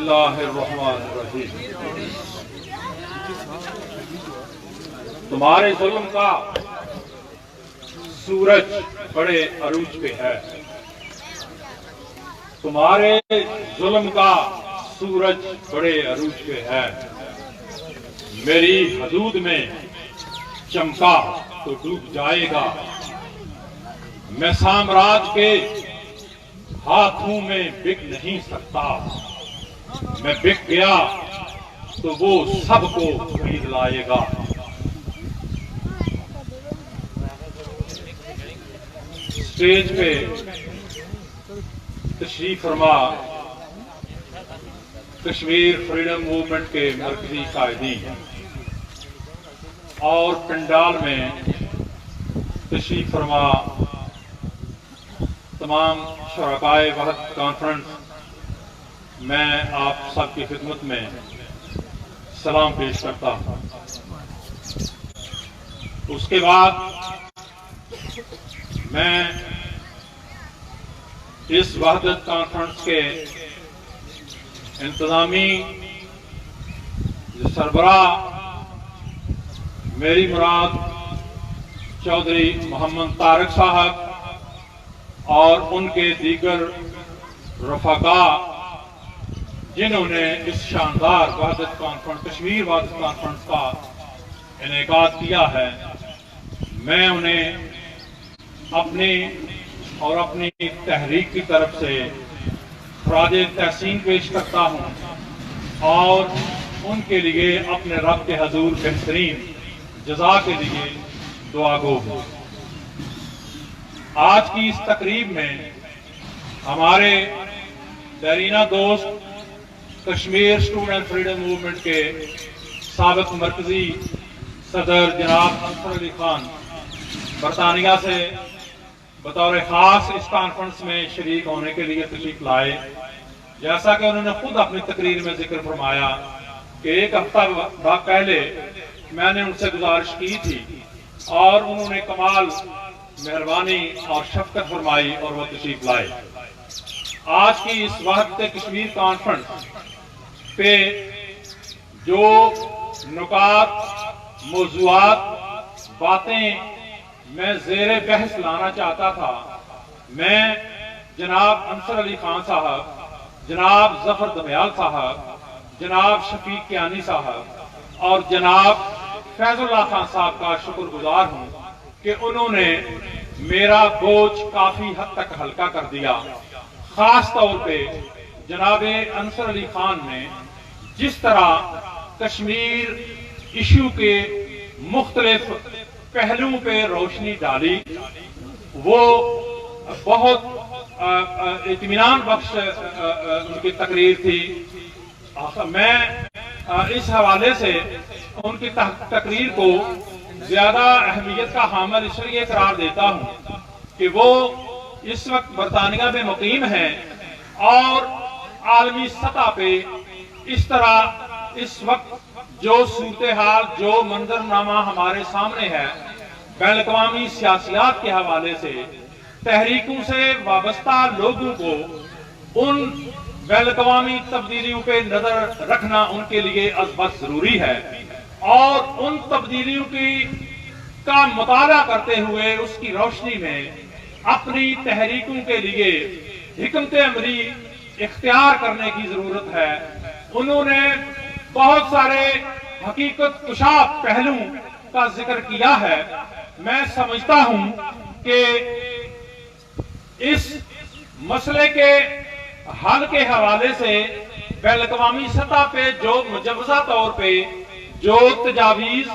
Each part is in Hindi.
बिस्मिल्लाहिर्रहमानिर्रहीम। तुम्हारे जुल्म का सूरज बड़े अरूज पे है, तुम्हारे जुल्म का सूरज बड़े अरूज पे है। मेरी हदूद में चमका तो डूब जाएगा, मैं साम्राज्य के हाथों में बिक नहीं सकता। मैं बिक गया तो वो सबको खरीद लाएगा। स्टेज पे तशरीफ फरमा कश्मीर फ्रीडम मूवमेंट के मरकजी कायदीन और पंडाल में तशरीफ फरमा तमाम शरकाए वहदत कॉन्फ्रेंस, मैं आप सबकी खिदमत में सलाम पेश करता हूँ। उसके बाद मैं इस वहदत कॉन्फ्रेंस के इंतजामी सरबराह मेरी मुराद चौधरी मोहम्मद तारिक साहब और उनके दीगर रफाका, जिन्होंने इस शानदार वहदत कॉन्फ्रेंस कश्मीर वहदत कॉन्फ्रेंस का इनेकाद किया है, मैं उन्हें अपनी और अपनी तहरीक की तरफ से खराज तहसीन पेश करता हूँ और उनके लिए अपने रब के हजूर बेहतरीन जज़ा के लिए दुआ गो हूँ। आज की इस तकरीब में हमारे दरीना दोस्त कश्मीर स्टूडेंट फ्रीडम मूवमेंट के साबिक मरकजी सदर जनाब अंसर अली खान बरतानिया से बतौर खास इस कॉन्फ्रेंस में शरीक होने के लिए तशरीफ लाए। जैसा कि उन्होंने खुद अपनी तकरीर में जिक्र फरमाया कि एक हफ्ता पहले मैंने उनसे गुजारिश की थी और उन्होंने कमाल मेहरबानी और शफकत फरमाई और वो तशरीफ लाए। आज की इस वहदत कश्मीर कॉन्फ्रेंस पे जो नुकात मौज़ूआत बातें मैं ज़ेरे बहस लाना चाहता था, मैं जनाब अंसर अली खान साहब, जनाब जफर दमयाल साहब, जनाब शफीक कियानी साहब और जनाब फैजुल्लाह खान साहब का शुक्रगुजार हूँ कि उन्होंने मेरा बोझ काफी हद तक हल्का कर दिया। खास तौर पे जनाब अंसर अली खान ने जिस तरह कश्मीर इशू के मुख्तलिफ पहलुओं पे रोशनी डाली, वो बहुत इत्मीनान बख्श उनकी तकरीर थी। मैं इस हवाले से उनकी तकरीर को ज्यादा अहमियत का हामिल इसलिए करार देता हूँ कि वो इस वक्त बरतानिया में मुकीम है और आलमी सतह पे इस तरह इस वक्त जो सूरत हाल, जो मंजरनामा हमारे सामने है, बैन-अक़वामी सियासियात के हवाले से तहरीकों से वाबस्ता लोगों को उन बैन-अक़वामी तब्दीलियों पे नजर रखना उनके लिए अज़बत जरूरी है और उन तब्दीलियों का मुताला करते हुए उसकी रोशनी में अपनी तहरीकों के लिए हिकमत अमली इख्तियार करने की जरूरत है। उन्होंने बहुत सारे हकीकत कुशा पहलुओं का जिक्र किया है। मैं समझता हूं कि इस मसले के हल के हवाले से बैन-अक़वामी सतह पे जो मुजव्वज़ा तौर पे जो तजावीज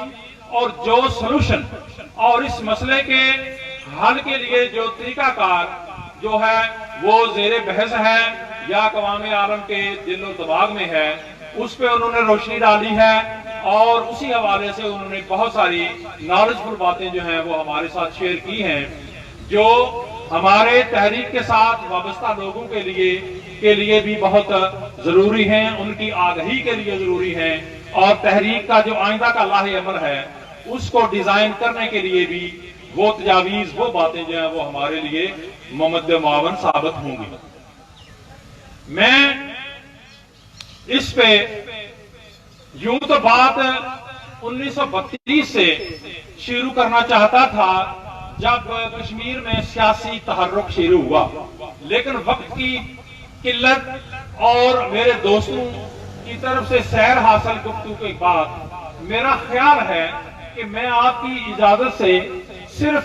और जो सलूशन और इस मसले के हल के लिए जो तरीकाकार जो है वो ज़ेरे बहस है या अक़वाम आलम के दिलो दिमाग में है, उस पर उन्होंने रोशनी डाली है और उसी हवाले से उन्होंने बहुत सारी नॉलेजफुल बातें जो हैं वो हमारे साथ शेयर की हैं, जो हमारे तहरीक के साथ वाबस्ता लोगों के लिए भी बहुत जरूरी हैं, उनकी आगाही के लिए जरूरी हैं और तहरीक का जो आइंदा का लाहे अमल है उसको डिजाइन करने के लिए भी वो तजावीज, वो बातें जो है वो हमारे लिए ममद मावन साबित होंगी। मैं इस पे यूं तो बात 1932 से शुरू करना चाहता था, जब कश्मीर में सियासी तहर्रुक शुरू हुआ, लेकिन वक्त की किल्लत और मेरे दोस्तों की तरफ से सैर हासिल गुफ्तगू के बाद मेरा ख्याल है कि मैं आपकी इजाजत से सिर्फ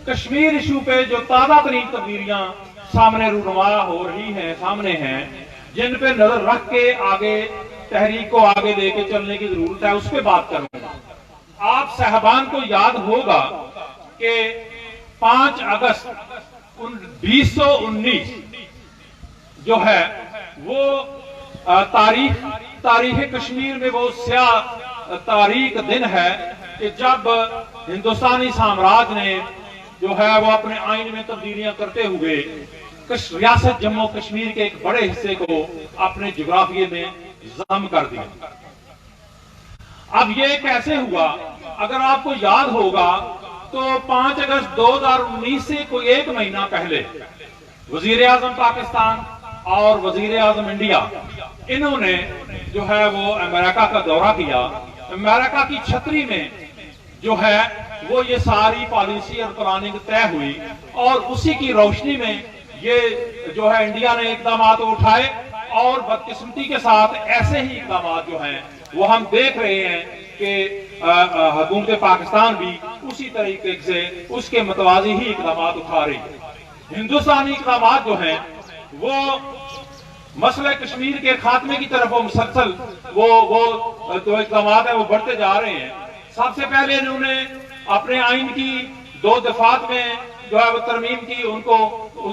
कश्मीर इशू पे जो ताजा तरीन तब्दीलियां सामने रूनुमा हो रही हैं, सामने हैं, जिन पे नजर रख के आगे तहरीक को आगे लेके चलने की जरूरत है, उस पर बात करूंगा। आप साहबान को याद होगा कि 5 अगस्त 2019 जो है वो तारीख कश्मीर में वो स्याह तारीख दिन है कि जब हिंदुस्तानी साम्राज्य ने जो है वो अपने आइन में तब्दीलियां करते हुए रियासत जम्मू कश्मीर के एक बड़े हिस्से को अपने जोग्राफिये में जम कर दिया। अब ये कैसे हुआ? अगर आपको याद होगा तो 5 अगस्त 2019 से कोई 1 महीना पहले वजीर आजम पाकिस्तान और वजीर आजम इंडिया, इन्होंने जो है वो अमेरिका का दौरा किया। अमेरिका की छतरी में जो है वो ये सारी पॉलिसी और प्लानिंग तय हुई, और उसी की रोशनी में ये जो है इंडिया ने इकदाम उठाए, और बदकिस्मती के साथ ऐसे ही इकदाम जो हैं वो हम देख रहे हैं कि हुकूमत पाकिस्तान भी उसी तरीके से उसके मतवाजी ही इकदाम उठा रही है। हिंदुस्तानी इकदाम जो हैं वो मसले कश्मीर के खात्मे की तरफ वो मुसलसल वो जो इकदाम है वो बढ़ते जा रहे हैं। सबसे पहले इन्होंने अपने आइन की 2 दफात में जो है वो तरमीम की, उनको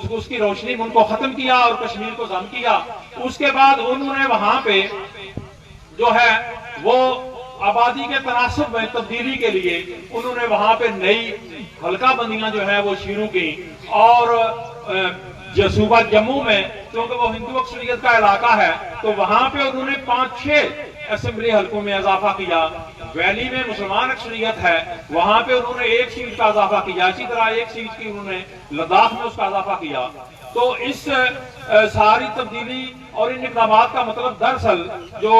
उसकी रोशनी में उनको खत्म किया और कश्मीर को जम किया। उसके बाद उन्होंने वहां पे जो है वो आबादी के तनासब में तब्दीली के लिए उन्होंने वहां पे नई हल्का बंदियां जो है वो शुरू की, और सूबा जम्मू में क्योंकि वो हिंदू अक्सरियत का इलाका है तो वहां पे उन्होंने 5-6 असेंबली हल्कों में इजाफा किया। वैली में मुसलमान अक्सरियत है, वहां पे उन्होंने 1 सीट का इजाफा किया। इसी तरह 1 सीट की उन्होंने लद्दाख में उसका इजाफा किया। तो इस सारी तब्दीली और इन इक़दाम का मतलब दरअसल जो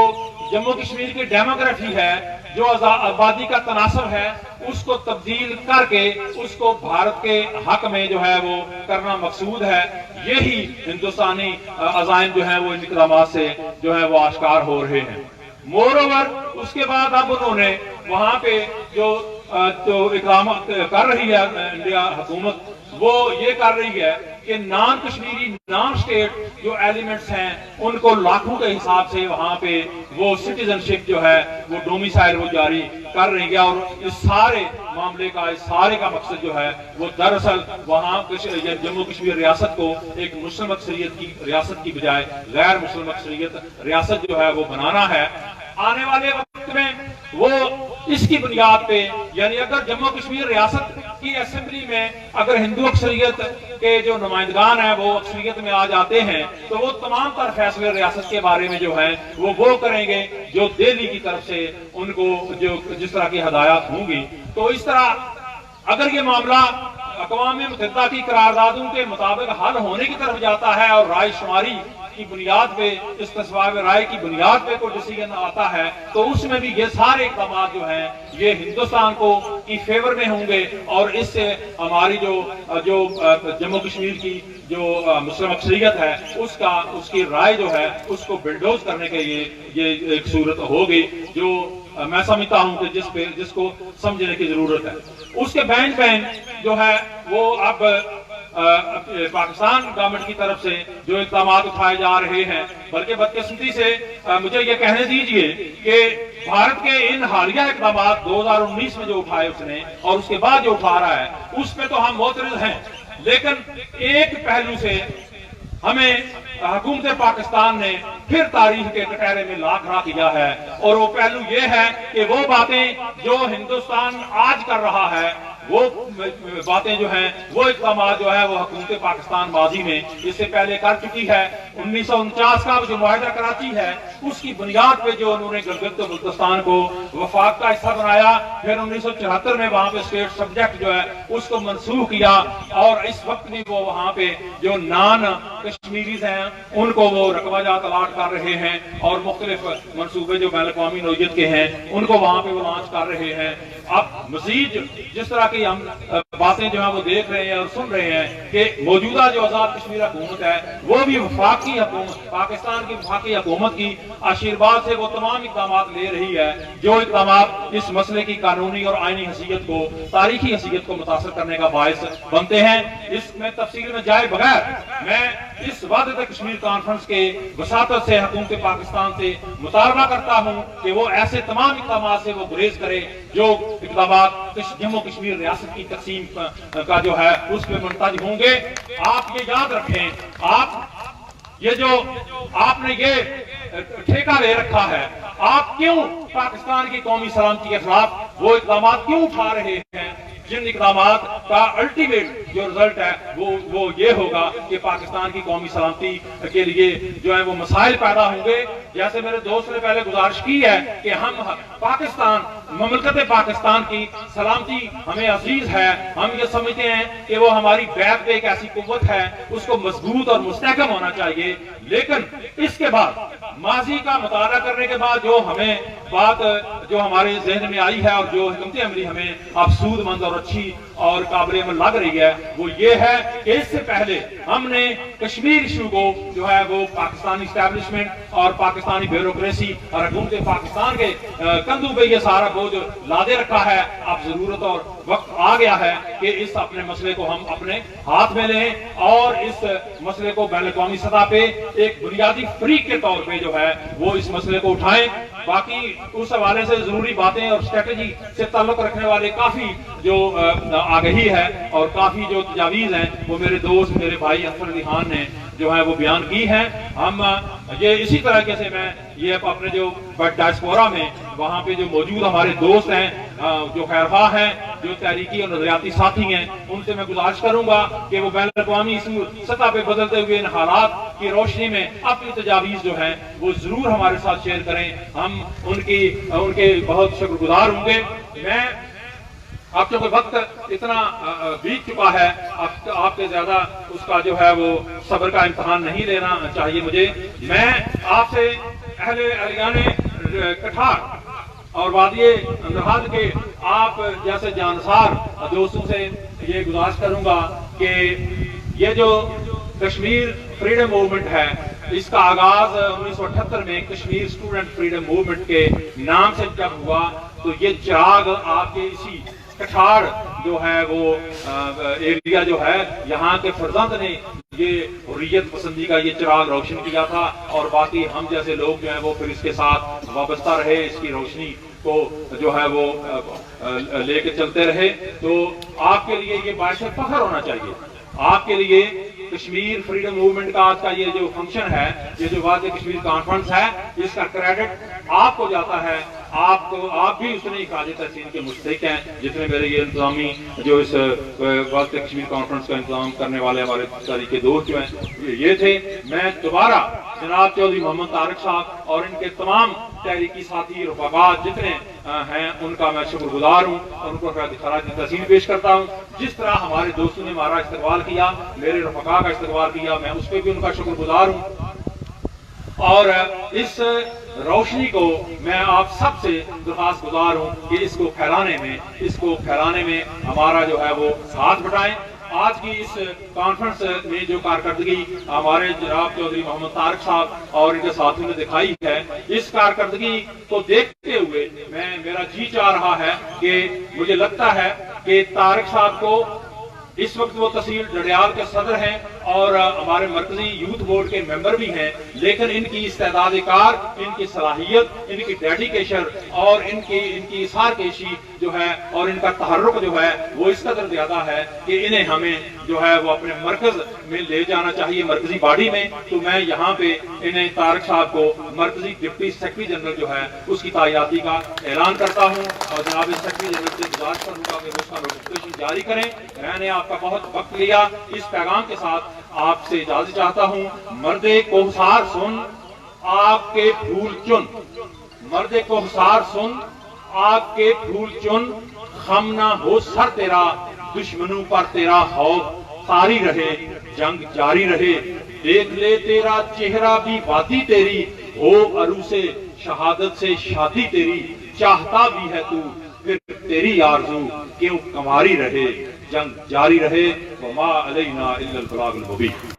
जम्मू कश्मीर की डेमोग्राफी है, जो आबादी का तनासब है, उसको तब्दील करके उसको भारत के हक में जो है वो करना मकसूद है। यही हिंदुस्तानी अज़ाइम जो है वो इन इक़दाम से जो है वो आश्कार हो रहे हैं। मोर ओवर उसके बाद अब उन्होंने वहां पे जो इक़दाम कर रही है इंडिया हुकूमत, वो ये कर रही है कि नॉन कश्मीरी नॉन स्टेट जो एलिमेंट्स हैं उनको लाखों के हिसाब से वहां पे वो सिटीजनशिप जो है वो डोमिसाइल वो जारी कर रही है। और इस सारे मामले का, इस सारे का मकसद जो है वो दरअसल वहां जम्मू कश्मीर रियासत को एक मुस्लिम अक्सरियत की रियासत की बजाय गैर मुस्लिम अक्सरियत रियासत जो है वो बनाना है। आने वाले वक्त में वो इसकी बुनियाद पे, यानी अगर जम्मू कश्मीर रियासत की असेंबली में अगर हिंदू अक्सरियत के जो नुमाइंदगान है वो अक्सरियत में आ जाते हैं तो वो तमाम तर फैसले रियासत के बारे में जो है वो करेंगे जो दिल्ली की तरफ से उनको जो जिस तरह की हदायत होंगी। तो इस तरह अगर ये मामला अक़वाम मुत्तहिदा की करारदादों के मुताबिक हल होने की तरफ जाता है और रायशुमारी की बुनियाद पे, इस्तिस्वाब राय की बुनियाद पे कोई डिसीजन आता है, तो उसमें भी ये सारे इक़दाम जो हैं ये हिंदुस्तान को की फेवर में होंगे, और इससे हमारी जो जम्मू कश्मीर की जो मुस्लिम अक्सरियत है उसकी राय जो है उसको बिल्डोज करने के ये एक सूरत होगी जो मैं समझता हूं कि जिसको समझने की जरूरत है। उसके बैन जो है वो अब पाकिस्तान गवर्नमेंट की तरफ से जो इक़दाम उठाए जा रहे हैं, बल्कि बदकिस्मती से मुझे ये कहने दीजिए कि भारत के इन हालिया इक़दाम 2019 में जो उठाए उसने और उसके बाद जो उठा रहा है उस पे तो हम मोतरज़ हैं, लेकिन एक पहलू से हमें हुकूमत पाकिस्तान ने फिर तारीख के कटहरे में ला खड़ा किया है, और वो पहलू ये है कि वो बातें जो हिंदुस्तान आज कर रहा है वो बातें जो हैं, वो इक़दाम जो है वो हुकूमत पाकिस्तान माजी में इससे पहले कर चुकी है। 1949 का जो मुआहदा कराची है उसकी बुनियाद पे जो उन्होंने गिलगित बल्तिस्तान को वफाक का हिस्सा बनाया, फिर 1974 में वहां पे स्टेट सब्जेक्ट जो है उसको मनसूख किया, और इस वक्त भी वो वहां पे जो नान कश्मीरीज हैं उनको वो रकबाजात अलाट कर रहे हैं, और मुख्तलिफ मनसूबे जो बैन अवी नौयत के हैं उनको वहां पे वो लॉन्च कर रहे हैं। अब मजीद जिस तरह की हम बातें जो है वो देख रहे हैं और सुन रहे हैं कि मौजूदा जो आजाद कश्मीर हुकूमत है वो भी वफाकी हुकूमत, पाकिस्तान की वफाकी हुकूमत की आशीर्वाद से वो तमाम इक़दाम ले रही है जो इक़दाम इस मसले की कानूनी और आईनी हैसियत को, तारीखी हैसियत को मुतासर करने का बायस बनते हैं। इसमें तफसील में जाए बगैर मैं इस वादे कश्मीर कॉन्फ्रेंस के वसातत से हुकूमत पाकिस्तान से मुतालबा करता हूं कि वो ऐसे तमाम इक़दाम से वो गुरेज करे जो इक़दाम जम्मू कश्मीर रियासत की तकसीम का जो है उस पर मुंतज होंगे। आप ये याद रखें, आप ये जो आपने ये ठेका ले रखा है, आप क्यों पाकिस्तान की कौमी सलामती के खिलाफ वो इक़दाम क्यों उठा रहे हैं जिन इक़दाम का अल्टीमेट जो रिजल्ट है वो ये होगा कि पाकिस्तान की कौमी सलामती के लिए जो है वो मसाइल पैदा होंगे। जैसे मेरे दोस्त ने पहले गुजारिश की है कि हम पाकिस्तान, ममलकत पाकिस्तान की सलामती हमें अजीज है, हम ये समझते हैं कि वो हमारी बैक पे एक ऐसी कुव्वत है, उसको मजबूत और मुस्तहकम होना चाहिए। लेकिन इसके बाद माजी का मुताला करने के बाद जो हमें बात जो हमारे जहन में आई है और जो हुकूमती अमली हमें अफसूदमंद और अच्छी और काबिल अमल लग रही है वो ये है कि इससे पहले हमने कश्मीर इशू को जो है वो पाकिस्तानी इस्टेब्लिशमेंट और पाकिस्तानी ब्यूरोक्रेसी और हुकूमत पाकिस्तान के कंधों पे ये सारा बोझ लादे रखा है। अब जरूरत और वक्त आ गया है कि इस अपने मसले को हम अपने हाथ में लें और इस मसले को बैन अवी सतह पे एक बुनियादी फरीक के तौर पे जो है वो इस मसले को उठाएं। बाकी उस हवाले से जरूरी बातें और स्ट्रेटेजी से ताल्लुक रखने वाले काफी जो आगही है और काफी जो तजावीज हैं वो मेरे दोस्त, मेरे भाई अफसर अली खान ने जो है वो बयान की है। हम ये इसी तरीके से मैं ये अपने जो डायस्पोरा में वहाँ पे जो मौजूद हमारे दोस्त हैं, जो खैरखा हैं, जो तहरीकी और नजरियाती साथी हैं, उनसे मैं गुजारिश करूंगा कि वो बैन अवी सतह पे बदलते हुए इन हालात की रोशनी में अपनी तजावीज जो है वो जरूर हमारे साथ शेयर करें। हम उनके बहुत शुक्रगुजार होंगे। मैं अब चूंकि वक्त इतना बीत चुका है, अब आपके ज्यादा उसका जो है वो सब्र का इम्तहान नहीं लेना चाहिए मुझे। मैं आपसे अहले अलियाने कठार और वादिये नहाद के आप जैसे जानसार दोस्तों से ये गुजारिश करूंगा कि ये जो कश्मीर फ्रीडम मूवमेंट है इसका आगाज 1978 में कश्मीर स्टूडेंट फ्रीडम मूवमेंट के नाम से जब हुआ तो ये चिराग आपके इसी कठार जो है वो एरिया जो है यहाँ के फर्जंद ने ये हुर्रियत पसंदी का ये चिराग रोशन किया था, और बाकी हम जैसे लोग जो है वो फिर इसके साथ वाबस्ता रहे, इसकी रोशनी को जो है वो लेके चलते रहे। तो आपके लिए ये बायस फख्र होना चाहिए। आपके लिए कश्मीर फ्रीडम मूवमेंट का आज का ये जो फंक्शन है, ये जो वादे कश्मीर कॉन्फ्रेंस है, इसका क्रेडिट आपको जाता है। आप भी उतने ही काजिब तहसीन के मुस्तहिक हैं जितने मेरे ये इंतजामी जो इस वादे कश्मीर कॉन्फ्रेंस का इंतजाम करने वाले हमारे तरीके दोस्त जो हैं ये थे। मैं दोबारा जनाब चौधरी मोहम्मद तारिक साहब और इनके तमाम तहरीकी साथी रफाका जितने हैं उनका मैं शुक्रगुजार हूँ और उनको खराज तहसीन पेश करता हूँ। जिस तरह हमारे दोस्तों ने हमारा इस्तकबाल किया, मेरे रफाका का इस्तकबाल किया, मैं उस पर भी उनका शुक्रगुजार हूँ। और इस रोशनी को मैं आप सबसे दरख्वास्त गुजार हूँ कि इसको फैलाने में हमारा जो है वो साथ बढ़ाएं। आज की इस कॉन्फ्रेंस में जो कारकर्दगी हमारे जनाब चौधरी मोहम्मद तारिक साहब और इनके साथियों ने दिखाई है, इस कारकर्दगी को देखते हुए मेरा जी चाह रहा है कि मुझे लगता है कि तारिक साहब को इस वक्त वो तहसील डडियाल के सदर हैं और हमारे मरकजी यूथ बोर्ड के मेंबर भी हैं, लेकिन इनकी इस्तेदाद कार, इनकी सलाहियत, इनकी डेडिकेशन और इनकी इसारकेशी जो है और इनका तहर्रुक जो है वो इस कदर ज्यादा है कि इन्हें हमें जो है वो अपने मरकज में ले जाना चाहिए, मरकजी बॉडी में। तो मैं यहाँ पे इन्हें तारक साहब को मरकजी डिप्टी सेक्रेटरी जनरल जो है उसकी तैनाती का ऐलान करता हूँ और जनाब सेक्रेटरी जनरल से गुजारिश करूंगा कि उसका नोटिफिकेशन जारी करें। मैंने आपका बहुत वक्त लिया, इस पैगाम के साथ आपसे इजाजत चाहता हूँ। मर्दे कोहसार सुन आपके फूल चुन, मर्दे कोहसार सुन आपके फूल चुन, खम ना हो सर तेरा, दुश्मनों पर तेरा खौफ तारी रहे, जंग जारी रहे। देख ले तेरा चेहरा भी वादी तेरी, हो अरूसे शहादत से शादी तेरी। चाहता भी है तू फिर तेरी आरज़ू क्यों कमारी रहे, जंग जारी रहे। वमा अलैना इल्लल बलागुल मुबीन।